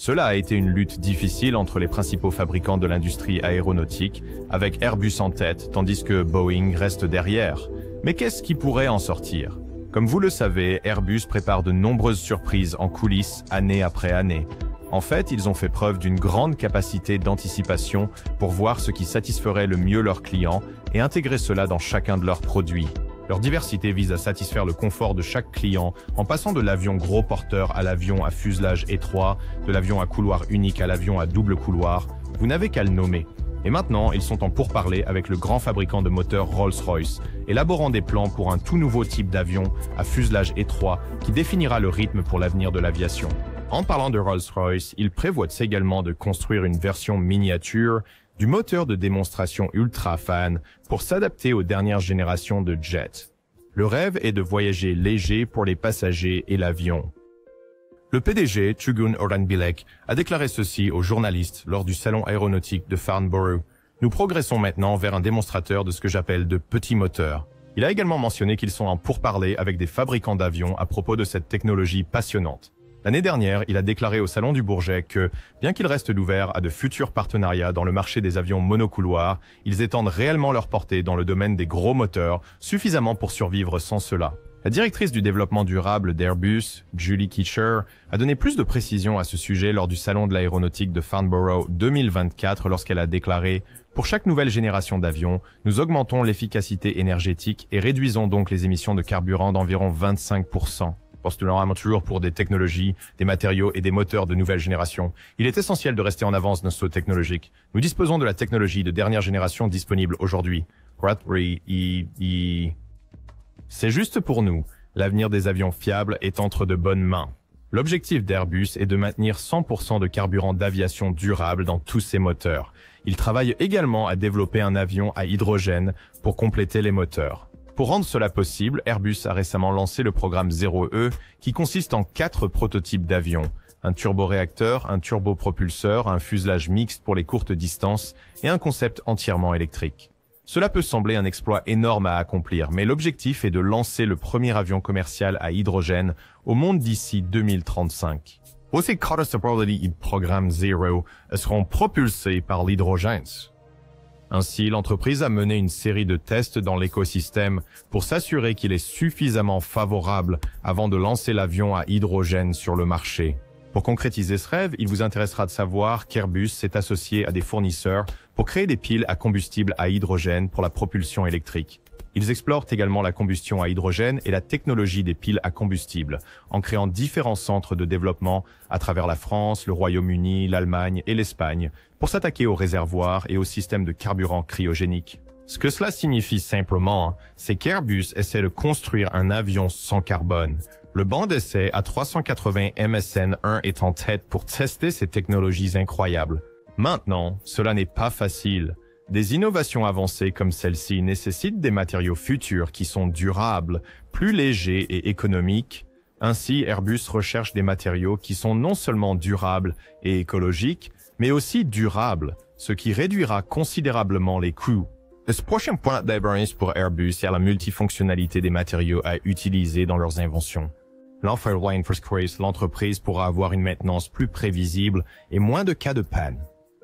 Cela a été une lutte difficile entre les principaux fabricants de l'industrie aéronautique, avec Airbus en tête, tandis que Boeing reste derrière. Mais qu'est-ce qui pourrait en sortir? Comme vous le savez, Airbus prépare de nombreuses surprises en coulisses, année après année. En fait, ils ont fait preuve d'une grande capacité d'anticipation pour voir ce qui satisferait le mieux leurs clients et intégrer cela dans chacun de leurs produits. Leur diversité vise à satisfaire le confort de chaque client en passant de l'avion gros porteur à l'avion à fuselage étroit, de l'avion à couloir unique à l'avion à double couloir. Vous n'avez qu'à le nommer. Et maintenant, ils sont en pourparlers avec le grand fabricant de moteurs Rolls-Royce, élaborant des plans pour un tout nouveau type d'avion à fuselage étroit qui définira le rythme pour l'avenir de l'aviation. En parlant de Rolls-Royce, ils prévoient également de construire une version miniature du moteur de démonstration Ultra-Fan pour s'adapter aux dernières générations de jets. Le rêve est de voyager léger pour les passagers et l'avion. Le PDG, Tugün Oranbilek, a déclaré ceci aux journalistes lors du salon aéronautique de Farnborough. Nous progressons maintenant vers un démonstrateur de ce que j'appelle de petits moteurs. Il a également mentionné qu'ils sont en pourparlers avec des fabricants d'avions à propos de cette technologie passionnante. L'année dernière, il a déclaré au Salon du Bourget que, bien qu'ils restent ouverts à de futurs partenariats dans le marché des avions monocouloirs, ils étendent réellement leur portée dans le domaine des gros moteurs, suffisamment pour survivre sans cela. La directrice du développement durable d'Airbus, Julie Kitcher, a donné plus de précisions à ce sujet lors du Salon de l'aéronautique de Farnborough 2024 lorsqu'elle a déclaré « Pour chaque nouvelle génération d'avions, nous augmentons l'efficacité énergétique et réduisons donc les émissions de carburant d'environ 25%. Postulant toujours pour des technologies, des matériaux et des moteurs de nouvelle génération. Il est essentiel de rester en avance d'un saut technologique. Nous disposons de la technologie de dernière génération disponible aujourd'hui. C'est juste pour nous. L'avenir des avions fiables est entre de bonnes mains. L'objectif d'Airbus est de maintenir 100% de carburant d'aviation durable dans tous ses moteurs. Il travaille également à développer un avion à hydrogène pour compléter les moteurs. Pour rendre cela possible, Airbus a récemment lancé le programme 0E qui consiste en 4 prototypes d'avions. Un turboréacteur, un turbopropulseur, un fuselage mixte pour les courtes distances et un concept entièrement électrique. Cela peut sembler un exploit énorme à accomplir, mais l'objectif est de lancer le premier avion commercial à hydrogène au monde d'ici 2035. Aussi, le programme 0 seront propulsés par l'hydrogène. Ainsi, l'entreprise a mené une série de tests dans l'écosystème pour s'assurer qu'il est suffisamment favorable avant de lancer l'avion à hydrogène sur le marché. Pour concrétiser ce rêve, il vous intéressera de savoir qu'Airbus s'est associé à des fournisseurs pour créer des piles à combustible à hydrogène pour la propulsion électrique. Ils explorent également la combustion à hydrogène et la technologie des piles à combustible, en créant différents centres de développement à travers la France, le Royaume-Uni, l'Allemagne et l'Espagne, pour s'attaquer aux réservoirs et aux systèmes de carburant cryogénique. Ce que cela signifie simplement, c'est qu'Airbus essaie de construire un avion sans carbone. Le banc d'essai à 380 MSN1 est en tête pour tester ces technologies incroyables. Maintenant, cela n'est pas facile. Des innovations avancées comme celle-ci nécessitent des matériaux futurs qui sont durables, plus légers et économiques. Ainsi, Airbus recherche des matériaux qui sont non seulement durables et écologiques, mais aussi durables, ce qui réduira considérablement les coûts. Le prochain point d'Airbus pour Airbus est la multifonctionnalité des matériaux à utiliser dans leurs inventions. L'entreprise pourra avoir une maintenance plus prévisible et moins de cas de panne.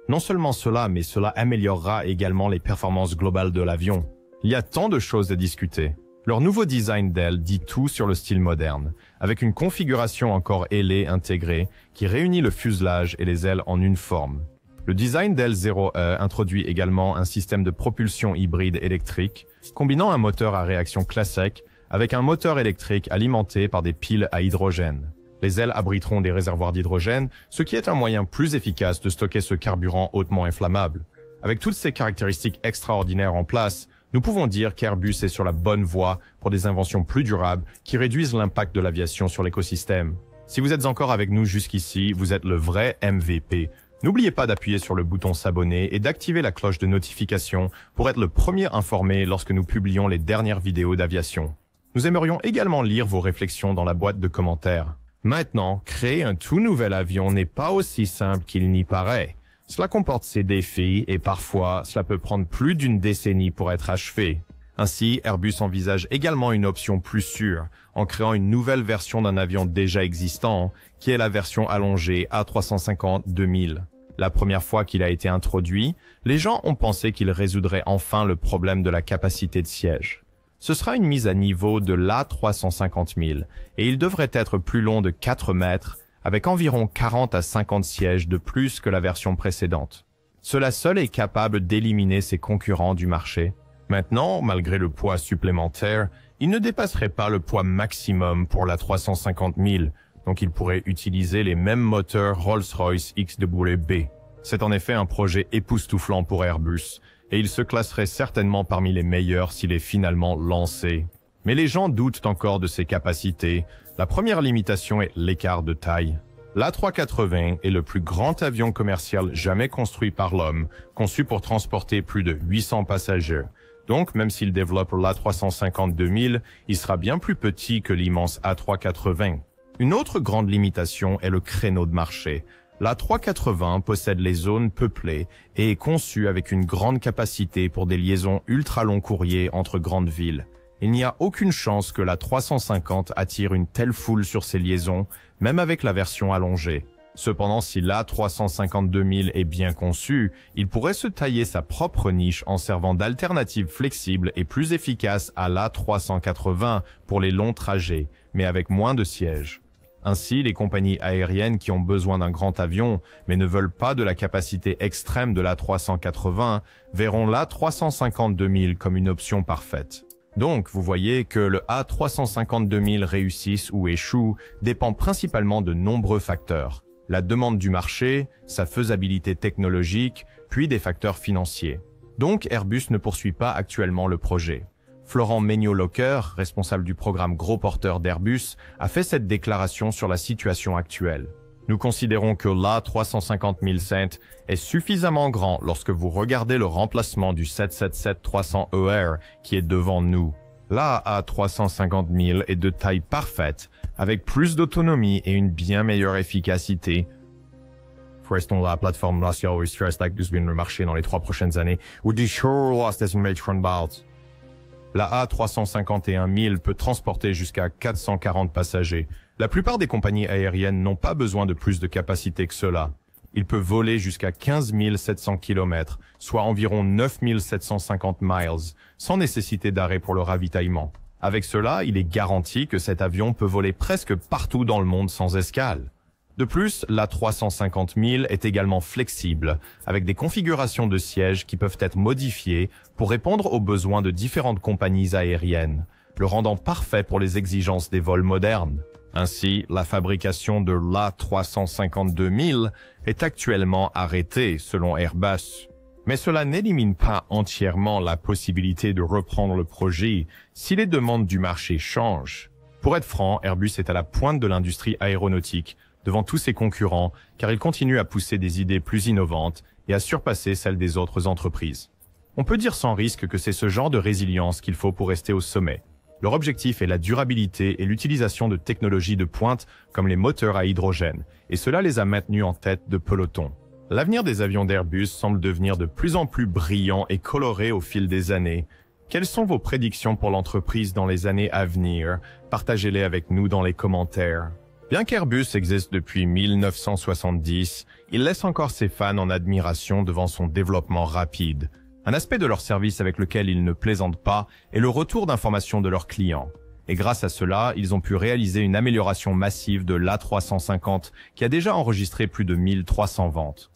Non seulement cela, mais cela améliorera également les performances globales de l'avion. Il y a tant de choses à discuter. Leur nouveau design d'aile dit tout sur le style moderne, avec une configuration encore ailée intégrée qui réunit le fuselage et les ailes en une forme. Le design d'aile 0E introduit également un système de propulsion hybride électrique, combinant un moteur à réaction classique avec un moteur électrique alimenté par des piles à hydrogène. Les ailes abriteront des réservoirs d'hydrogène, ce qui est un moyen plus efficace de stocker ce carburant hautement inflammable. Avec toutes ces caractéristiques extraordinaires en place, nous pouvons dire qu'Airbus est sur la bonne voie pour des inventions plus durables qui réduisent l'impact de l'aviation sur l'écosystème. Si vous êtes encore avec nous jusqu'ici, vous êtes le vrai MVP. N'oubliez pas d'appuyer sur le bouton s'abonner et d'activer la cloche de notification pour être le premier informé lorsque nous publions les dernières vidéos d'aviation. Nous aimerions également lire vos réflexions dans la boîte de commentaires. Maintenant, créer un tout nouvel avion n'est pas aussi simple qu'il n'y paraît. Cela comporte ses défis et parfois, cela peut prendre plus d'une décennie pour être achevé. Ainsi, Airbus envisage également une option plus sûre, en créant une nouvelle version d'un avion déjà existant, qui est la version allongée A350-2000. La première fois qu'il a été introduit, les gens ont pensé qu'il résoudrait enfin le problème de la capacité de siège. Ce sera une mise à niveau de l'A350-1000, et il devrait être plus long de 4 mètres, avec environ 40 à 50 sièges de plus que la version précédente. Cela seul est capable d'éliminer ses concurrents du marché. Maintenant, malgré le poids supplémentaire, il ne dépasserait pas le poids maximum pour la 350 000, donc il pourrait utiliser les mêmes moteurs Rolls-Royce XWB. C'est en effet un projet époustouflant pour Airbus, et il se classerait certainement parmi les meilleurs s'il est finalement lancé. Mais les gens doutent encore de ses capacités. La première limitation est l'écart de taille. L'A380 est le plus grand avion commercial jamais construit par l'homme, conçu pour transporter plus de 800 passagers. Donc, même s'il développe l'A350-2000, il sera bien plus petit que l'immense A380. Une autre grande limitation est le créneau de marché. L'A380 possède les zones peuplées et est conçu avec une grande capacité pour des liaisons ultra long courriers entre grandes villes. Il n'y a aucune chance que la 350 attire une telle foule sur ces liaisons, même avec la version allongée. Cependant, si l'A350-2000 est bien conçu, il pourrait se tailler sa propre niche en servant d'alternative flexible et plus efficace à l'A380 pour les longs trajets, mais avec moins de sièges. Ainsi, les compagnies aériennes qui ont besoin d'un grand avion, mais ne veulent pas de la capacité extrême de l'A380, verront l'A350-2000 comme une option parfaite. Donc, vous voyez que le A350-2000 réussisse ou échoue dépend principalement de nombreux facteurs. La demande du marché, sa faisabilité technologique, puis des facteurs financiers. Donc, Airbus ne poursuit pas actuellement le projet. Florent Megnaud-Locker, responsable du programme Gros Porteur d'Airbus, a fait cette déclaration sur la situation actuelle. Nous considérons que l'A350-1000 est suffisamment grand lorsque vous regardez le remplacement du 777-300ER qui est devant nous. La A350-1000 est de taille parfaite, avec plus d'autonomie et une bien meilleure efficacité. Restons la plateforme nationale stress like this le marché dans les 3 prochaines années, ou des La A351-1000 peut transporter jusqu'à 440 passagers. La plupart des compagnies aériennes n'ont pas besoin de plus de capacité que cela. Il peut voler jusqu'à 15 700 km, soit environ 9 750 miles, sans nécessité d'arrêt pour le ravitaillement. Avec cela, il est garanti que cet avion peut voler presque partout dans le monde sans escale. De plus, l'A350-1000 est également flexible, avec des configurations de sièges qui peuvent être modifiées pour répondre aux besoins de différentes compagnies aériennes, le rendant parfait pour les exigences des vols modernes. Ainsi, la fabrication de l'A350-2000 est actuellement arrêtée selon Airbus. Mais cela n'élimine pas entièrement la possibilité de reprendre le projet si les demandes du marché changent. Pour être franc, Airbus est à la pointe de l'industrie aéronautique, devant tous ses concurrents, car il continue à pousser des idées plus innovantes et à surpasser celles des autres entreprises. On peut dire sans risque que c'est ce genre de résilience qu'il faut pour rester au sommet. Leur objectif est la durabilité et l'utilisation de technologies de pointe comme les moteurs à hydrogène, et cela les a maintenus en tête de peloton. L'avenir des avions d'Airbus semble devenir de plus en plus brillant et coloré au fil des années. Quelles sont vos prédictions pour l'entreprise dans les années à venir? Partagez-les avec nous dans les commentaires. Bien qu'Airbus existe depuis 1970, il laisse encore ses fans en admiration devant son développement rapide. Un aspect de leur service avec lequel ils ne plaisantent pas est le retour d'informations de leurs clients. Et grâce à cela, ils ont pu réaliser une amélioration massive de l'A350 qui a déjà enregistré plus de 1300 ventes.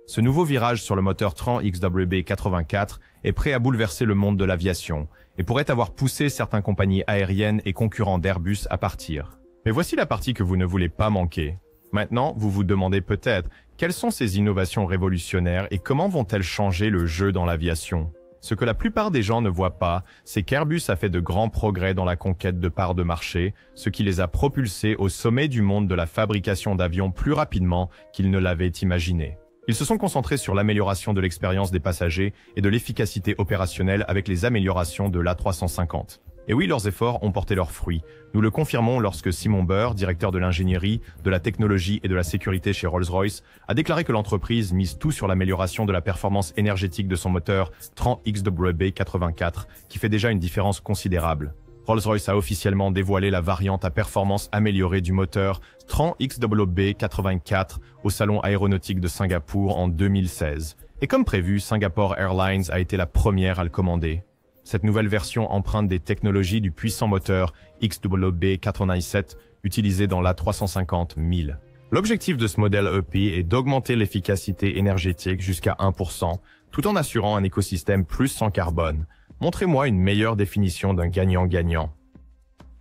Ce nouveau virage sur le moteur Tran XWB-84 est prêt à bouleverser le monde de l'aviation et pourrait avoir poussé certaines compagnies aériennes et concurrents d'Airbus à partir. Mais voici la partie que vous ne voulez pas manquer. Maintenant, vous vous demandez peut-être quelles sont ces innovations révolutionnaires et comment vont-elles changer le jeu dans l'aviation? Ce que la plupart des gens ne voient pas, c'est qu'Airbus a fait de grands progrès dans la conquête de parts de marché, ce qui les a propulsés au sommet du monde de la fabrication d'avions plus rapidement qu'ils ne l'avaient imaginé. Ils se sont concentrés sur l'amélioration de l'expérience des passagers et de l'efficacité opérationnelle avec les améliorations de l'A350. Et oui, leurs efforts ont porté leurs fruits. Nous le confirmons lorsque Simon Burr, directeur de l'ingénierie, de la technologie et de la sécurité chez Rolls-Royce, a déclaré que l'entreprise mise tout sur l'amélioration de la performance énergétique de son moteur Tran XWB-84, qui fait déjà une différence considérable. Rolls-Royce a officiellement dévoilé la variante à performance améliorée du moteur Tran XWB-84 au Salon aéronautique de Singapour en 2016. Et comme prévu, Singapore Airlines a été la première à le commander. Cette nouvelle version emprunte des technologies du puissant moteur XWB-97 utilisé dans l'A350-1000. L'objectif de ce modèle EP est d'augmenter l'efficacité énergétique jusqu'à 1%, tout en assurant un écosystème plus sans carbone. Montrez-moi une meilleure définition d'un gagnant-gagnant.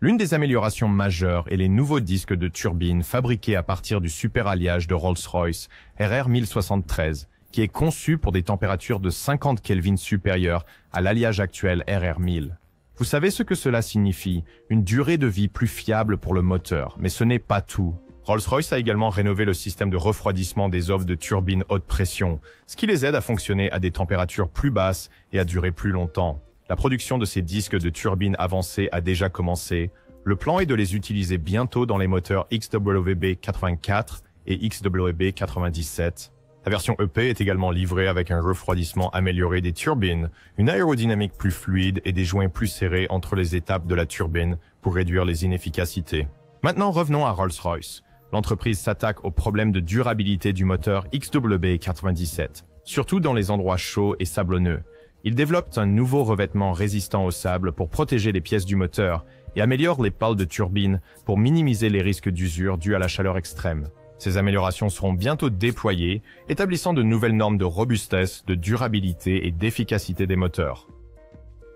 L'une des améliorations majeures est les nouveaux disques de turbine fabriqués à partir du superalliage de Rolls-Royce RR1073, qui est conçu pour des températures de 50 Kelvin supérieures à l'alliage actuel RR1000. Vous savez ce que cela signifie, une durée de vie plus fiable pour le moteur, mais ce n'est pas tout. Rolls-Royce a également rénové le système de refroidissement des offres de turbines haute pression, ce qui les aide à fonctionner à des températures plus basses et à durer plus longtemps. La production de ces disques de turbines avancés a déjà commencé. Le plan est de les utiliser bientôt dans les moteurs XWB-84 et XWB-97. La version EP est également livrée avec un refroidissement amélioré des turbines, une aérodynamique plus fluide et des joints plus serrés entre les étapes de la turbine pour réduire les inefficacités. Maintenant revenons à Rolls-Royce. L'entreprise s'attaque au problème de durabilité du moteur XWB-97, surtout dans les endroits chauds et sablonneux. Ils développent un nouveau revêtement résistant au sable pour protéger les pièces du moteur et améliorent les pales de turbine pour minimiser les risques d'usure dus à la chaleur extrême. Ces améliorations seront bientôt déployées, établissant de nouvelles normes de robustesse, de durabilité et d'efficacité des moteurs.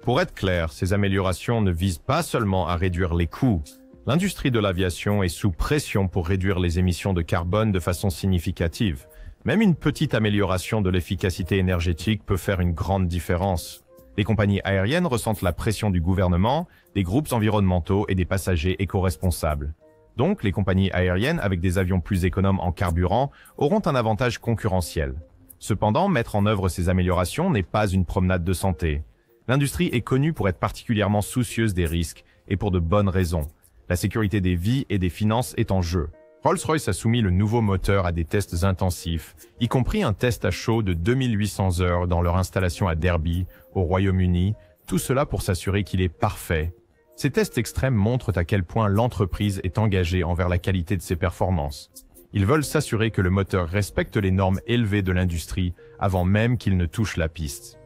Pour être clair, ces améliorations ne visent pas seulement à réduire les coûts. L'industrie de l'aviation est sous pression pour réduire les émissions de carbone de façon significative. Même une petite amélioration de l'efficacité énergétique peut faire une grande différence. Les compagnies aériennes ressentent la pression du gouvernement, des groupes environnementaux et des passagers éco-responsables. Donc, les compagnies aériennes avec des avions plus économes en carburant auront un avantage concurrentiel. Cependant, mettre en œuvre ces améliorations n'est pas une promenade de santé. L'industrie est connue pour être particulièrement soucieuse des risques, et pour de bonnes raisons. La sécurité des vies et des finances est en jeu. Rolls-Royce a soumis le nouveau moteur à des tests intensifs, y compris un test à chaud de 2800 heures dans leur installation à Derby, au Royaume-Uni, tout cela pour s'assurer qu'il est parfait. Ces tests extrêmes montrent à quel point l'entreprise est engagée envers la qualité de ses performances. Ils veulent s'assurer que le moteur respecte les normes élevées de l'industrie avant même qu'il ne touche la piste.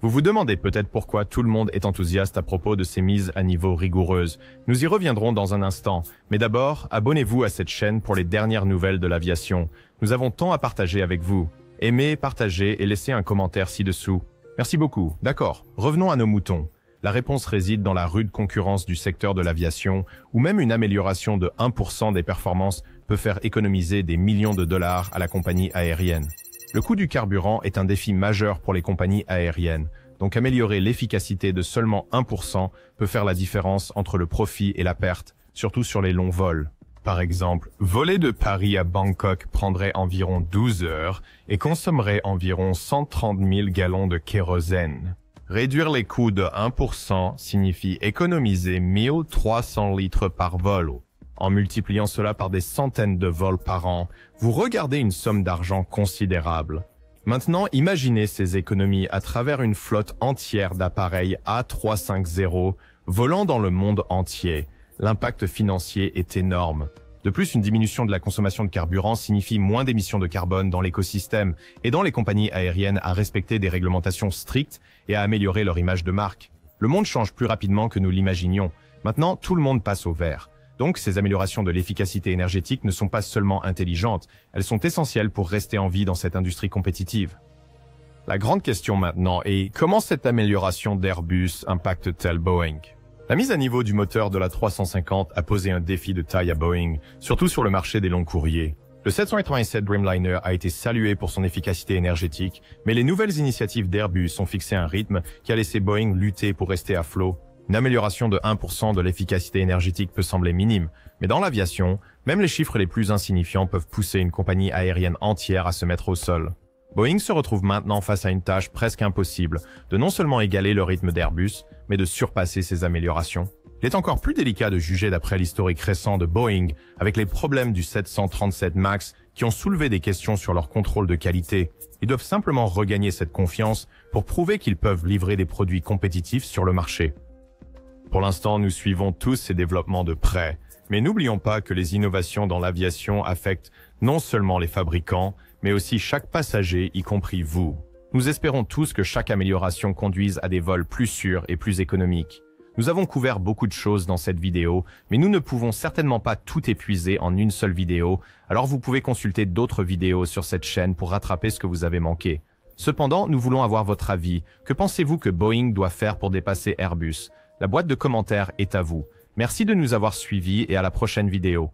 Vous vous demandez peut-être pourquoi tout le monde est enthousiaste à propos de ces mises à niveau rigoureuses. Nous y reviendrons dans un instant, mais d'abord, abonnez-vous à cette chaîne pour les dernières nouvelles de l'aviation. Nous avons tant à partager avec vous. Aimez, partagez et laissez un commentaire ci-dessous. Merci beaucoup. D'accord, revenons à nos moutons. La réponse réside dans la rude concurrence du secteur de l'aviation, où même une amélioration de 1% des performances peut faire économiser des millions de dollars à la compagnie aérienne. Le coût du carburant est un défi majeur pour les compagnies aériennes, donc améliorer l'efficacité de seulement 1% peut faire la différence entre le profit et la perte, surtout sur les longs vols. Par exemple, voler de Paris à Bangkok prendrait environ 12 heures et consommerait environ 130 000 gallons de kérosène. Réduire les coûts de 1% signifie économiser 1300 litres par vol. En multipliant cela par des centaines de vols par an, vous regardez une somme d'argent considérable. Maintenant, imaginez ces économies à travers une flotte entière d'appareils A350 volant dans le monde entier. L'impact financier est énorme. De plus, une diminution de la consommation de carburant signifie moins d'émissions de carbone dans l'écosystème, aidant les compagnies aériennes à respecter des réglementations strictes et à améliorer leur image de marque. Le monde change plus rapidement que nous l'imaginions. Maintenant, tout le monde passe au vert. Donc, ces améliorations de l'efficacité énergétique ne sont pas seulement intelligentes, elles sont essentielles pour rester en vie dans cette industrie compétitive. La grande question maintenant est comment cette amélioration d'Airbus impacte-t-elle Boeing? La mise à niveau du moteur de la 350 a posé un défi de taille à Boeing, surtout sur le marché des longs courriers. Le 787 Dreamliner a été salué pour son efficacité énergétique, mais les nouvelles initiatives d'Airbus ont fixé un rythme qui a laissé Boeing lutter pour rester à flot. Une amélioration de 1% de l'efficacité énergétique peut sembler minime, mais dans l'aviation, même les chiffres les plus insignifiants peuvent pousser une compagnie aérienne entière à se mettre au sol. Boeing se retrouve maintenant face à une tâche presque impossible de non seulement égaler le rythme d'Airbus, mais de surpasser ses améliorations. Il est encore plus délicat de juger d'après l'historique récent de Boeing, avec les problèmes du 737 MAX qui ont soulevé des questions sur leur contrôle de qualité. Ils doivent simplement regagner cette confiance pour prouver qu'ils peuvent livrer des produits compétitifs sur le marché. Pour l'instant, nous suivons tous ces développements de près, mais n'oublions pas que les innovations dans l'aviation affectent non seulement les fabricants, mais aussi chaque passager, y compris vous. Nous espérons tous que chaque amélioration conduise à des vols plus sûrs et plus économiques. Nous avons couvert beaucoup de choses dans cette vidéo, mais nous ne pouvons certainement pas tout épuiser en une seule vidéo, alors vous pouvez consulter d'autres vidéos sur cette chaîne pour rattraper ce que vous avez manqué. Cependant, nous voulons avoir votre avis. Que pensez-vous que Boeing doit faire pour dépasser Airbus? La boîte de commentaires est à vous. Merci de nous avoir suivis et à la prochaine vidéo.